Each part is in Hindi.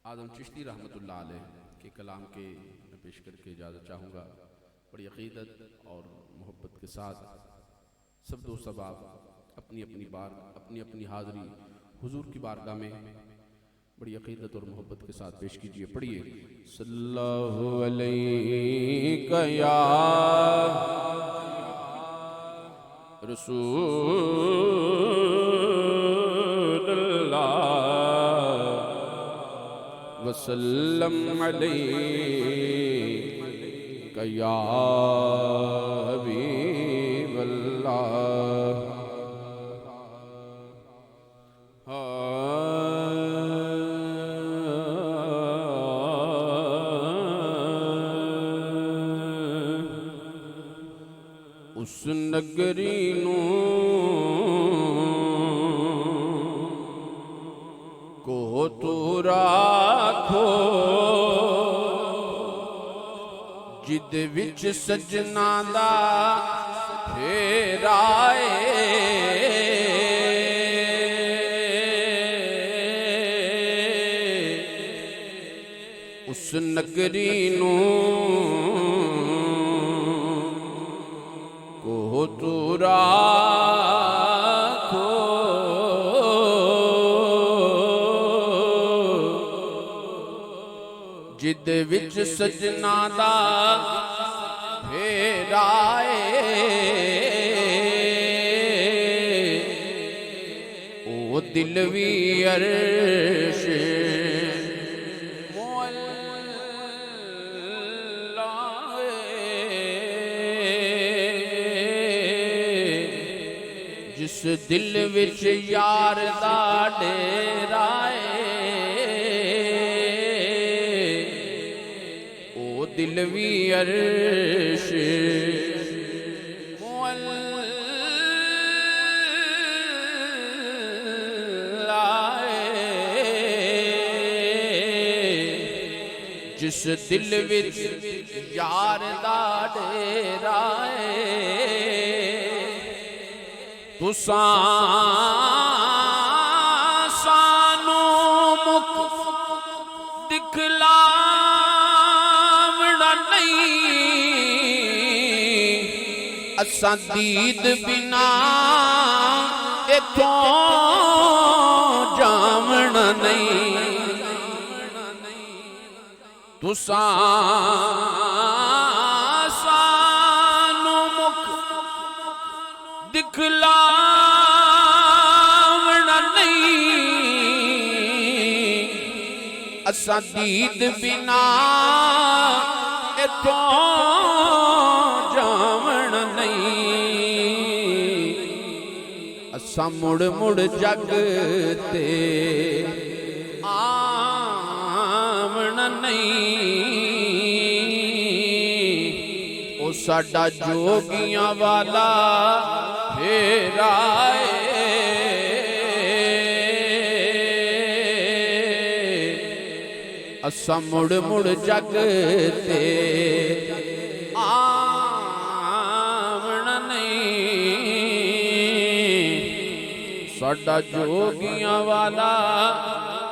आदम चिश्ती रहमतुल्लाह अलैह के कलाम के मैं पेश करके इजाज़त चाहूँगा। बड़ी अक़ीदत और मोहब्बत के साथ सब दोस्त सबाब अपनी अपनी हाज़री हुजूर की बारगाह में बड़ी अक़ीदत और मोहब्बत के साथ पेश कीजिए। पढ़िए सल्लल्लाहु अलैहि या रसूलल्लाह वसल्लम अलैका या हबीबल्लाह। उस नगरी नूं को तू राखो जिद विच सजना दा फेरा उस नगरी नूं को तू राखो जिद विच सजना दा फेरा ओ दिल वी अर्श जिस दिल विच यार दा डेरा ओ दिल वी अर्श जिस दिल विच यार दा डेरा तुसां सानू मुख दिखलावना नहीं असां दीद बिना इथों जावना नहीं तुसां सानू मुख दिखलावना नहीं असां दीद बिना इथों जावना नहीं असां मुड़ मुड़ जग ते आवना नहीं ओ साडा जोगियां वाला फेरा असां मुड़ मुड़ जग ते आवना नहीं साडा जोगियां वाला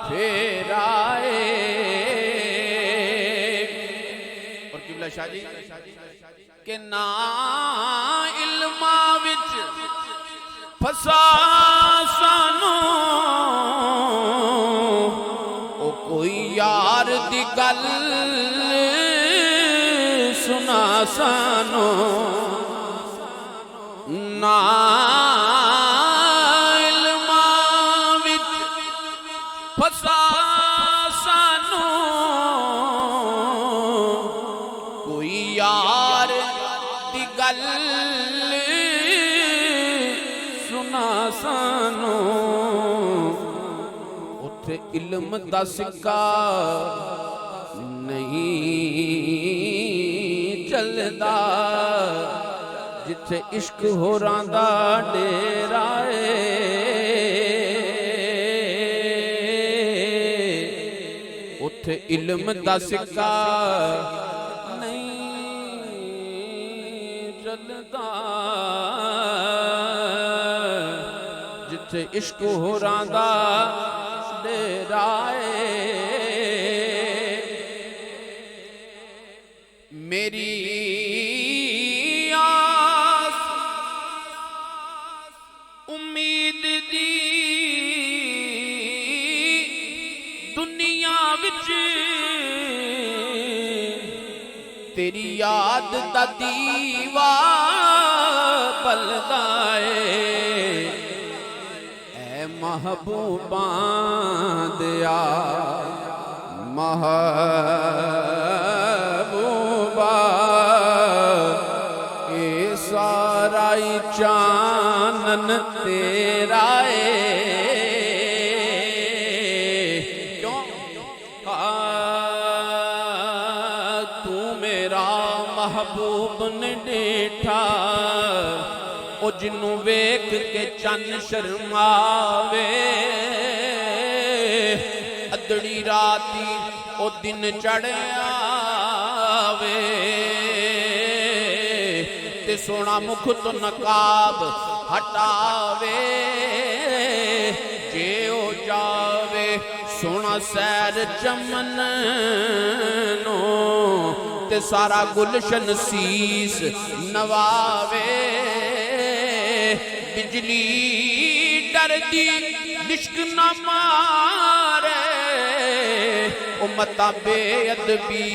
फेरा और किबला शाह जी के ना इल्मा विच फसा सानू ओ कोई यार दी गल सुना सानू ना इल्मा विच फसा सानू कोई यार दी गल सुना सानू उथे इल्म दा सिक्का नहीं चलदा जिथे इश्क होरां दा डेरा उथे इल्म दा सिक्का नहीं चलदा जिथे इश्क होरां दा डेरा विच तेरी याद दा दीवा बलदा ऐ महबूबां दिया महबूबा ए सारा ही चानन तेरा क्यों तू मेरा महबूब ने डेठा ओ जिन्नू वेख के चन्न शर्मावे अदड़ी राती ओ दिन चढ़ आवे ते सोना मुख तो नकाब हटावे जे ओ जावे सोना सैर चमन नो ते सारा गुलशन शीस नवावे बिजली डरदी लिश्क न मारे ओ मता बेअदबी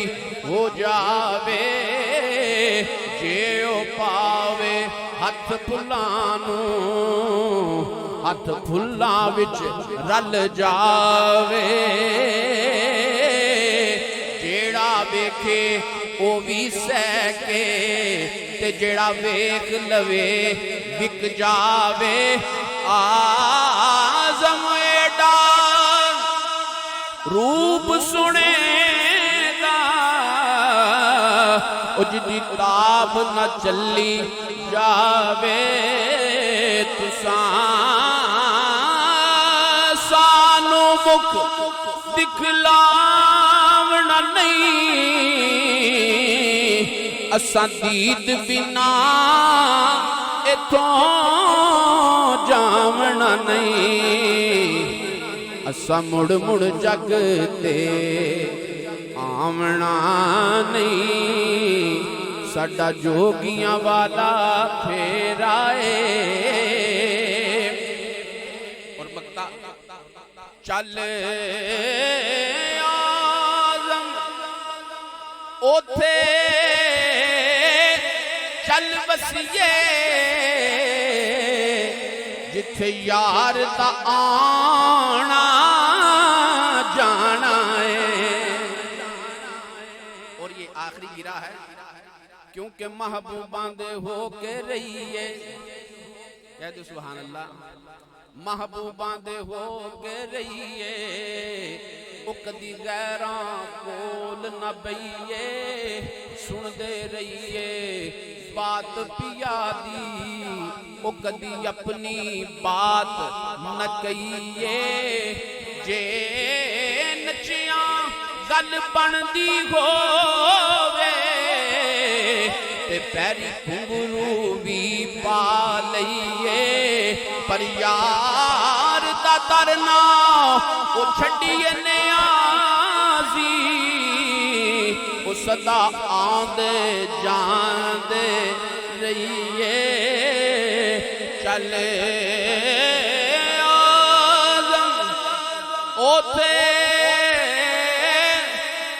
हो जावे जे ओ पावे हथ फुल्लां विच रल जावे जेड़ा वेखे ओ भी सहके ते जेड़ा वेख लवे विक जावे आज़म एडा रूप सुनेगा उजदी ताब न चली जावे तुसां सानू मुख दिखलावना नहीं असां दीद बिना इथों जावना नहीं असां मुड़ मुड़ जग ते आवना नहीं साडा जोगियां वाला फेरा और बक्ता चल आज़म ओथे चल बसिए जिथे यार दा आना जाना है। और ये आखिरी गिरा है क्योंकि महबूबां दे हो के रहिए कह दो सुभान अल्लाह महबूबां दे हो के रहिए ओ कदी गैरां कोल न बइए सुनदे रहिए बात पिया दी ओ कदी अपनी बात न कहिए जे नचिया गल बनदी होवे ते पैरी घुंघरू भी पा लईए पर यार दा तरना ओ छड्डिए नियाज़ी ओ सदा आंदे जांदे रहिए चले आज़म ओथे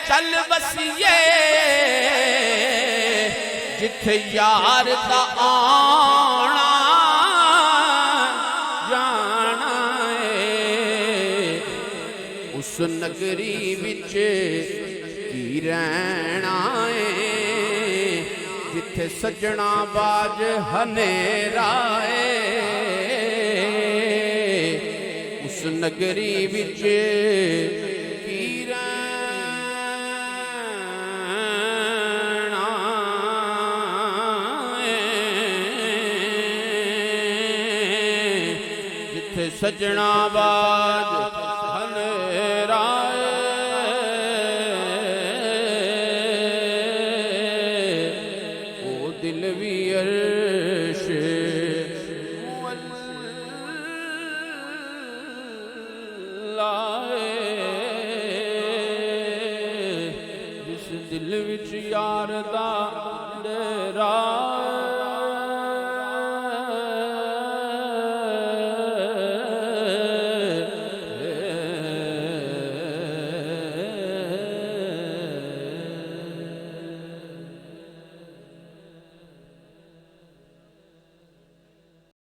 चल बसिए जिथे यार दा आना जाना है उस नगरी विच की रहना है जिथे सजना बाज हनेरा है उस नगरी विच की रहना है जिथे सजना बाज हनेरा दिल भी अर्श लाए जिस दिल विच यार दा डेरा